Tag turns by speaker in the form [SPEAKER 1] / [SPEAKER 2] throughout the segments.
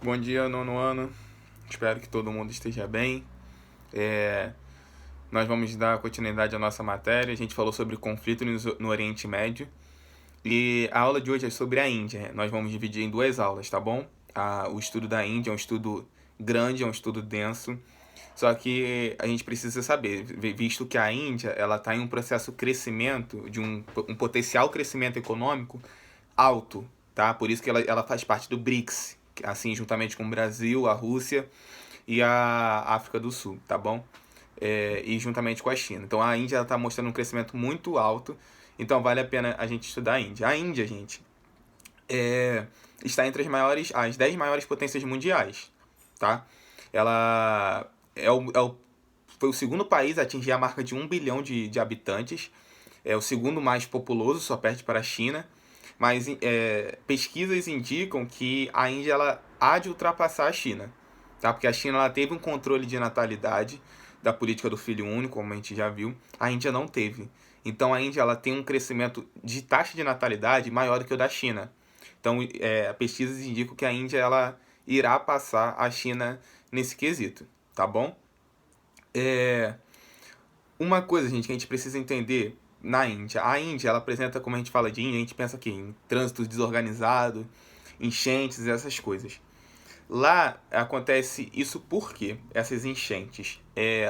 [SPEAKER 1] Bom dia, nono ano. Espero que todo mundo esteja bem. É, Nós vamos dar continuidade à nossa matéria. A gente falou sobre conflito no Oriente Médio. E a aula de hoje é sobre a Índia. Nós vamos dividir em duas aulas, tá bom? O estudo da Índia é um estudo grande, é um estudo denso. Só que a gente precisa saber, visto que a Índia ela está em um processo de crescimento, de um potencial crescimento econômico alto, tá? Por isso que ela faz parte do BRICS, assim, juntamente com o Brasil, a Rússia e a África do Sul, tá bom? E juntamente com a China. Então a Índia está mostrando um crescimento muito alto, então vale a pena a gente estudar a Índia. A Índia, gente, é, está entre as 10 maiores potências mundiais, tá? Ela foi o segundo país a atingir a marca de 1 bilhão de habitantes, é o segundo mais populoso, só perde para a China, mas pesquisas indicam que a Índia ela há de ultrapassar a China, tá? Porque a China ela teve um controle de natalidade da política do filho único, como a gente já viu, a Índia não teve. Então a Índia ela tem um crescimento de taxa de natalidade maior do que o da China. Então pesquisas indicam que a Índia ela irá passar a China nesse quesito, tá bom? É, uma coisa, gente, que a gente precisa entender na Índia. A Índia, ela apresenta, como a gente fala de Índia, a gente pensa aqui em trânsito desorganizado, enchentes, essas coisas. Lá acontece isso por quê? Essas enchentes.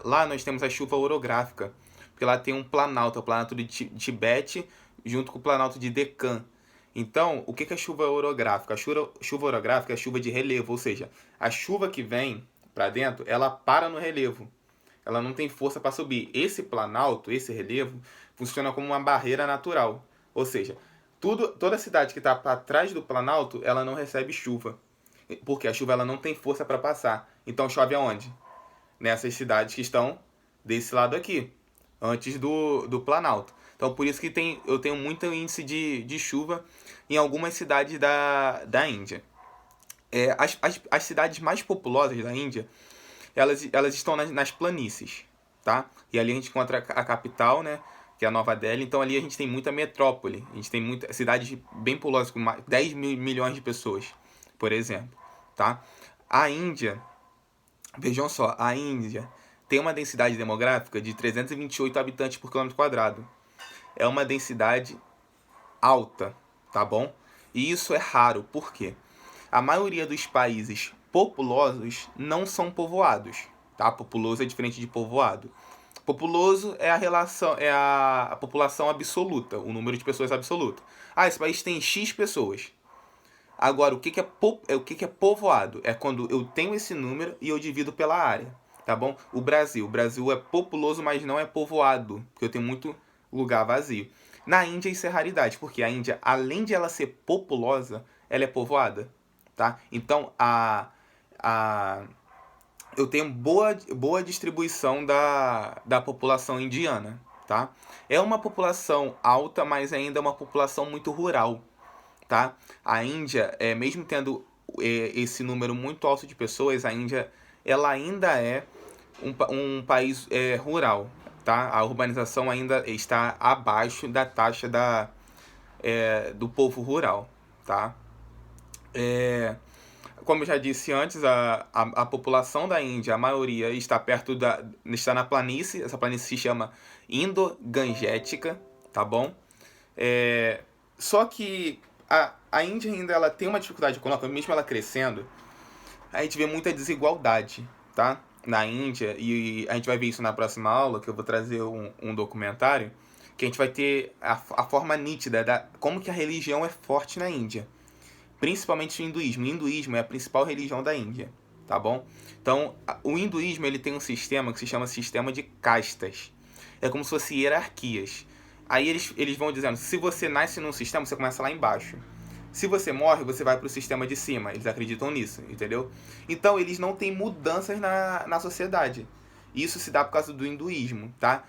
[SPEAKER 1] Lá nós temos a chuva orográfica, porque lá tem um planalto, o planalto de Tibete, junto com o planalto de Deccan. Então, o que é chuva orográfica? A chuva orográfica é a chuva de relevo, ou seja, a chuva que vem para dentro, ela para no relevo. Ela não tem força para subir. Esse planalto, esse relevo, funciona como uma barreira natural. Ou seja, toda cidade que está para trás do planalto, ela não recebe chuva. Porque a chuva ela não tem força para passar. Então chove aonde? Nessas cidades que estão desse lado aqui, antes do planalto. Então por isso que eu tenho muito índice de chuva em algumas cidades da Índia. As cidades mais populosas da Índia elas estão nas planícies, tá? E ali a gente encontra a capital, né? Que é a Nova Delhi. Então ali a gente tem muita metrópole. A gente tem muitas cidades bem populosas, com 10 milhões de pessoas, por exemplo, tá? A Índia, vejam só, a Índia tem uma densidade demográfica de 328 habitantes por quilômetro quadrado. É uma densidade alta, tá bom? E isso é raro, por quê? A maioria dos países populosos não são povoados, tá? Populoso é diferente de povoado. Populoso é a relação, é a população absoluta, o número de pessoas absoluto. Ah, esse país tem X pessoas. Agora, o que é povoado? É quando eu tenho esse número e eu divido pela área, tá bom? O Brasil é populoso, mas não é povoado, porque eu tenho muito lugar vazio. Na Índia isso é raridade, porque a Índia, além de ela ser populosa, ela é povoada, tá? Então, a eu tenho boa distribuição da população indiana, tá? É uma população alta, mas ainda é uma população muito rural, tá? A Índia, mesmo tendo esse número muito alto de pessoas, a Índia ela ainda é um país rural, tá? A urbanização ainda está abaixo da taxa do povo rural, tá? É, Como eu já disse antes, a população da Índia, a maioria está na planície. Essa planície se chama Indo-Gangetica, tá bom? É, Só que a Índia ainda ela tem uma dificuldade econômica, mesmo ela crescendo, a gente vê muita desigualdade, tá? Na Índia, e a gente vai ver isso na próxima aula, que eu vou trazer um documentário, que a gente vai ter a forma nítida da como que a religião é forte na Índia, principalmente o hinduísmo. O hinduísmo é a principal religião da Índia, tá bom? Então, o hinduísmo ele tem um sistema que se chama sistema de castas. É como se fosse hierarquias. Aí eles vão dizendo, se você nasce num sistema, você começa lá embaixo. Se você morre, você vai para o sistema de cima. Eles acreditam nisso, entendeu? Então, eles não têm mudanças na sociedade. Isso se dá por causa do hinduísmo, tá?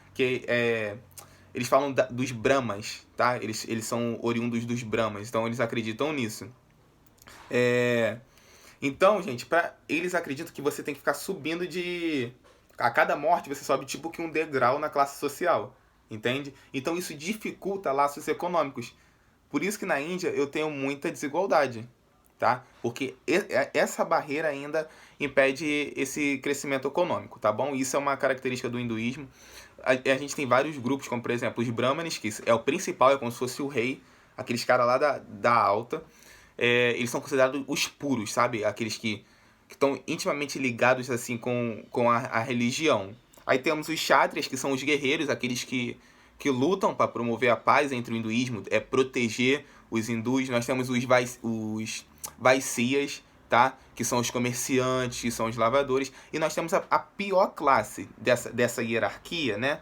[SPEAKER 1] Eles falam dos Brahmas, tá? Eles são oriundos dos Brahmas, então eles acreditam nisso. É, então, gente, eles acreditam que você tem que ficar subindo de. A cada morte você sobe tipo que um degrau na classe social. Entende? Então isso dificulta laços econômicos. Por isso que na Índia eu tenho muita desigualdade. tá? Porque essa barreira ainda impede esse crescimento econômico, tá bom? Isso é uma característica do hinduísmo. A gente tem vários grupos, como por exemplo os brahmanes, que é o principal, é como se fosse o rei, aqueles caras lá da alta. Eles são considerados os puros, sabe? Aqueles que estão intimamente ligados assim com a religião. Aí temos os kshatriyas, que são os guerreiros, aqueles que lutam para promover a paz entre o hinduísmo, proteger os hindus. Nós temos os Vaisyas, tá? Que são os comerciantes, que são os lavadores. E nós temos a pior classe dessa hierarquia, né?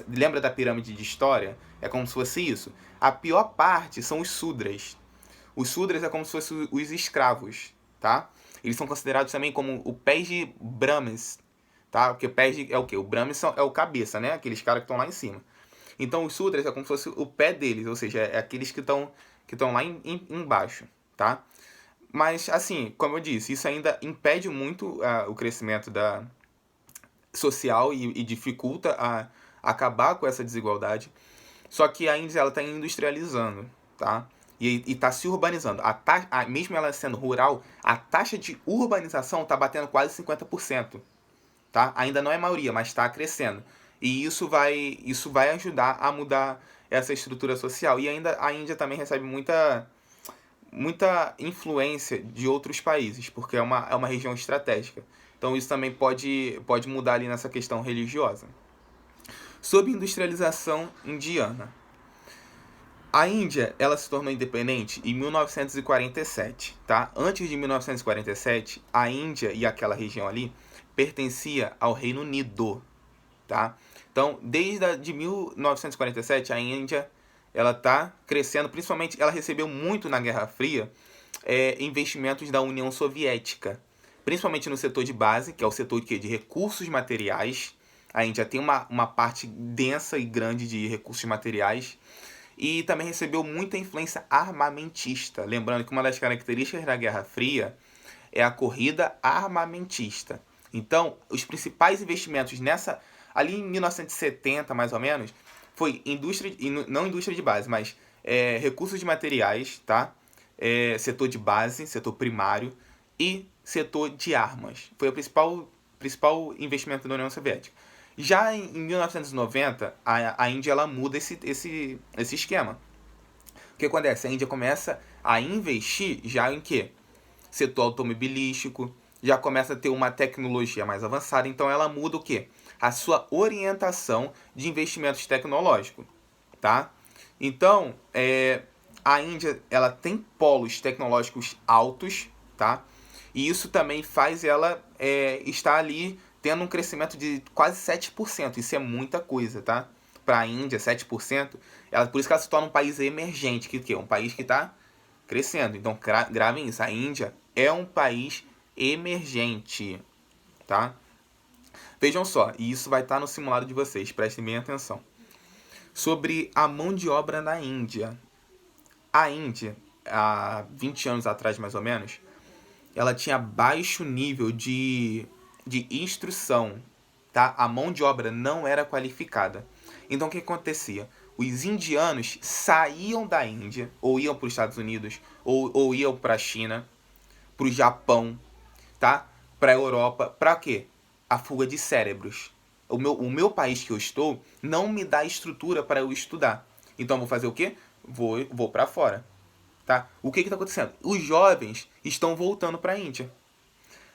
[SPEAKER 1] Lembra da pirâmide de história? É como se fosse isso. A pior parte são os Sudras. Os Sudras é como se fossem os escravos, tá? Eles são considerados também como o pés de Brahmas, tá? Porque pés de, é o quê? O Brahmas é o cabeça, né? Aqueles caras que estão lá em cima. Então os Sudras é como se fosse o pé deles, ou seja, é aqueles que estão lá embaixo, tá? Mas, assim, como eu disse, isso ainda impede muito o crescimento social e dificulta acabar com essa desigualdade. Só que a Índia está industrializando, tá? E está se urbanizando. Mesmo ela sendo rural, a taxa de urbanização está batendo quase 50%. Tá? Ainda não é maioria, mas está crescendo. E isso vai ajudar a mudar essa estrutura social. E ainda a Índia também recebe muita influência de outros países, porque é uma região estratégica. Então isso também pode mudar ali nessa questão religiosa. Sobre industrialização indiana. A Índia, ela se tornou independente em 1947, tá? Antes de 1947, a Índia e aquela região ali pertencia ao Reino Unido, tá? Então, desde 1947, a Índia ela tá crescendo, principalmente ela recebeu muito na Guerra Fria investimentos da União Soviética, principalmente no setor de base, que é o setor de recursos materiais. A Índia tem uma parte densa e grande de recursos materiais. E também recebeu muita influência armamentista. Lembrando que uma das características da Guerra Fria é a corrida armamentista. Então, os principais investimentos ali em 1970, mais ou menos, foi não indústria de base, mas recursos de materiais, tá? Setor de base, setor primário e setor de armas. Foi o principal investimento da União Soviética. Já em 1990, a Índia ela muda esse esquema. O que acontece? A Índia começa a investir já em quê? Setor automobilístico, já começa a ter uma tecnologia mais avançada, então ela muda o quê? A sua orientação de investimentos tecnológicos, tá? Então, a Índia ela tem polos tecnológicos altos, tá? E isso também faz ela estar ali tendo um crescimento de quase 7%. Isso é muita coisa, tá? Para a Índia, 7%. Por isso que ela se torna um país emergente, que é um país que está crescendo. Então, gravem isso. A Índia é um país emergente, tá? Vejam só, e isso vai estar no simulado de vocês, prestem bem atenção. Sobre a mão de obra na Índia. A Índia, há 20 anos atrás mais ou menos, ela tinha baixo nível de instrução, tá? A mão de obra não era qualificada. Então o que acontecia? Os indianos saíam da Índia, ou iam para os Estados Unidos, ou iam para a China, para o Japão, tá? Para a Europa. Para quê? A fuga de cérebros. O meu país que eu estou não me dá estrutura para eu estudar. Então vou fazer o quê? Vou para fora. Tá? O que está acontecendo? Os jovens estão voltando para a Índia.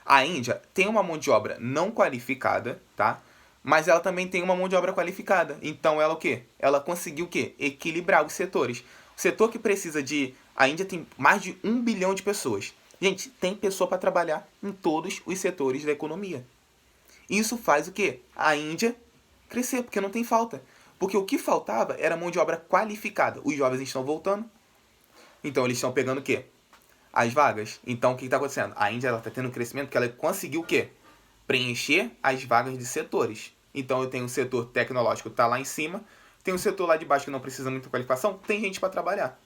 [SPEAKER 1] A Índia tem uma mão de obra não qualificada, tá? Mas ela também tem uma mão de obra qualificada. Então ela o quê? Ela conseguiu o quê? Equilibrar os setores. O setor que precisa de... A Índia tem mais de 1 bilhão de pessoas. Gente, tem pessoa para trabalhar em todos os setores da economia. Isso faz o quê? A Índia crescer, porque não tem falta. Porque o que faltava era mão de obra qualificada. Os jovens estão voltando. Então eles estão pegando o quê? As vagas. Então o que está acontecendo? A Índia está tendo um crescimento que ela conseguiu o quê? Preencher as vagas de setores. Então eu tenho o setor tecnológico que está lá em cima, tem o setor lá de baixo que não precisa muita qualificação, tem gente para trabalhar.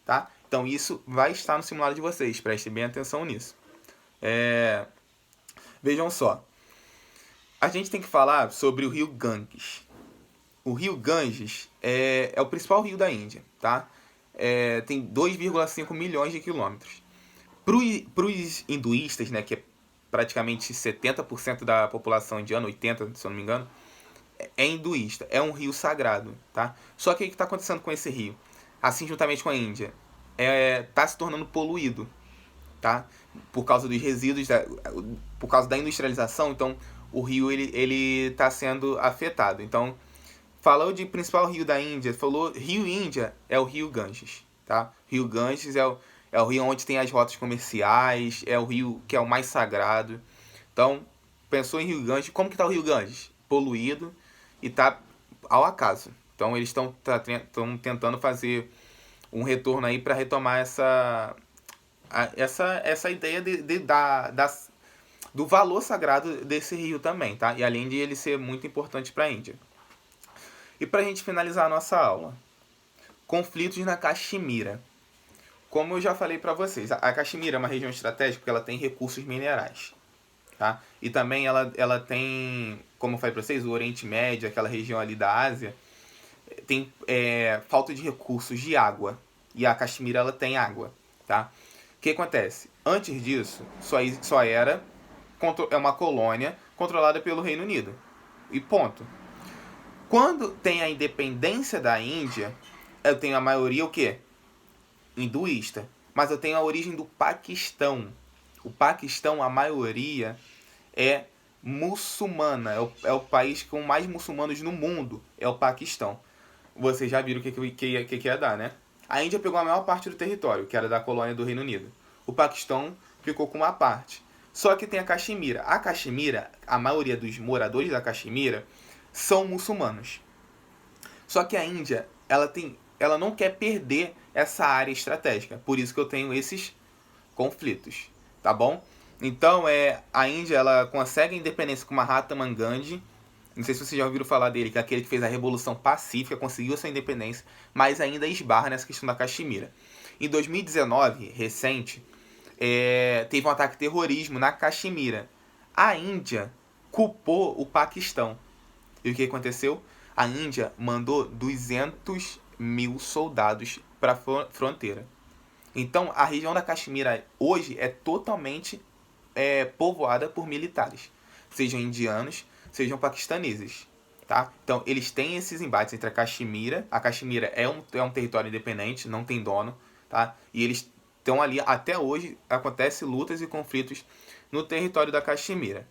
[SPEAKER 1] Tá? Então isso vai estar no simulado de vocês, prestem bem atenção nisso. Vejam só. A gente tem que falar sobre o rio Ganges. O rio Ganges é o principal rio da Índia, tá? Tem 2,5 milhões de quilômetros. Para os hinduístas, né, que é praticamente 70% da população indiana, 80%, se eu não me engano, é hinduísta, é um rio sagrado, tá? Só que o que está acontecendo com esse rio? Assim, juntamente com a Índia, tá se tornando poluído, tá? Por causa dos resíduos, por causa da industrialização, então o rio ele está sendo afetado. Então, falou de principal rio da Índia, falou Rio Índia, é o rio Ganges, tá? Rio Ganges é o rio onde tem as rotas comerciais, é o rio que é o mais sagrado. Então, pensou em Rio Ganges, como que tá o Rio Ganges? Poluído e tá ao acaso. Então, eles estão tentando fazer um retorno aí para retomar essa ideia do valor sagrado desse rio também, tá? E além de ele ser muito importante para a Índia. E para a gente finalizar a nossa aula, conflitos na Caxemira. Como eu já falei para vocês, a Caxemira é uma região estratégica porque ela tem recursos minerais, tá? E também ela tem, como eu falei para vocês, o Oriente Médio, aquela região ali da Ásia, tem falta de recursos de água. E a Caxemira ela tem água, tá? O que acontece? Antes disso, só era uma colônia controlada pelo Reino Unido. E ponto. Quando tem a independência da Índia, eu tenho a maioria o quê? Hinduísta. Mas eu tenho a origem do Paquistão. O Paquistão, a maioria é muçulmana. É o país com mais muçulmanos no mundo. É o Paquistão. Vocês já viram o que ia dar, né? A Índia pegou a maior parte do território, que era da colônia do Reino Unido. O Paquistão ficou com uma parte. Só que tem a Caxemira. A Caxemira, a maioria dos moradores da Caxemira são muçulmanos. Só que a Índia, ela não quer perder essa área estratégica. Por isso que eu tenho esses conflitos, tá bom? Então, a Índia ela consegue a independência com Mahatma Gandhi. Não sei se vocês já ouviram falar dele, que é aquele que fez a Revolução Pacífica, conseguiu sua independência, mas ainda esbarra nessa questão da Caxemira. Em 2019, recente, teve um ataque terrorismo na Caxemira. A Índia culpou o Paquistão. E o que aconteceu? A Índia mandou 200 mil soldados para a fronteira. Então, a região da Caxemira hoje é totalmente povoada por militares, sejam indianos, sejam paquistaneses. Tá? Então, eles têm esses embates entre a Caxemira. A Caxemira é um território independente, não tem dono. Tá? E eles estão ali, até hoje, acontecem lutas e conflitos no território da Caxemira.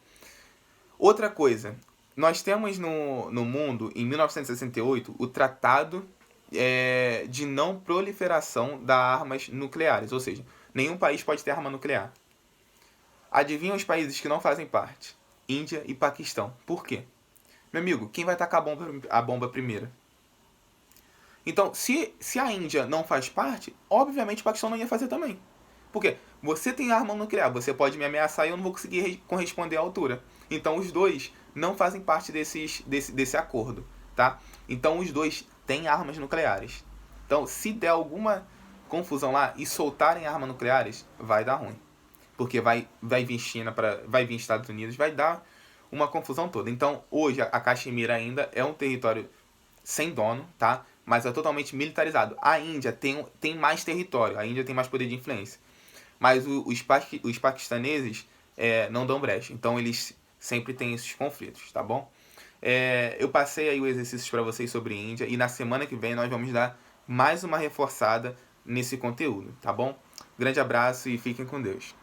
[SPEAKER 1] Outra coisa, nós temos no mundo, em 1968, o Tratado de Não Proliferação das Armas Nucleares. Ou seja, nenhum país pode ter arma nuclear. Adivinha os países que não fazem parte? Índia e Paquistão. Por quê? Meu amigo, quem vai tacar a bomba primeiro? Então, se a Índia não faz parte, obviamente o Paquistão não ia fazer também. Por quê? Você tem arma nuclear, você pode me ameaçar e eu não vou conseguir corresponder à altura. Então, os dois não fazem parte desse acordo, tá? Então, os dois têm armas nucleares. Então, se der alguma confusão lá e soltarem armas nucleares, vai dar ruim. Porque vai vir China, vai vir Estados Unidos, vai dar uma confusão toda. Então, hoje, a Caxemira ainda é um território sem dono, tá? Mas é totalmente militarizado. A Índia tem mais território, a Índia tem mais poder de influência. Mas os paquistaneses não dão brecha. Então, eles sempre têm esses conflitos, tá bom? Eu passei aí os exercícios para vocês sobre Índia e na semana que vem nós vamos dar mais uma reforçada nesse conteúdo, tá bom? Grande abraço e fiquem com Deus.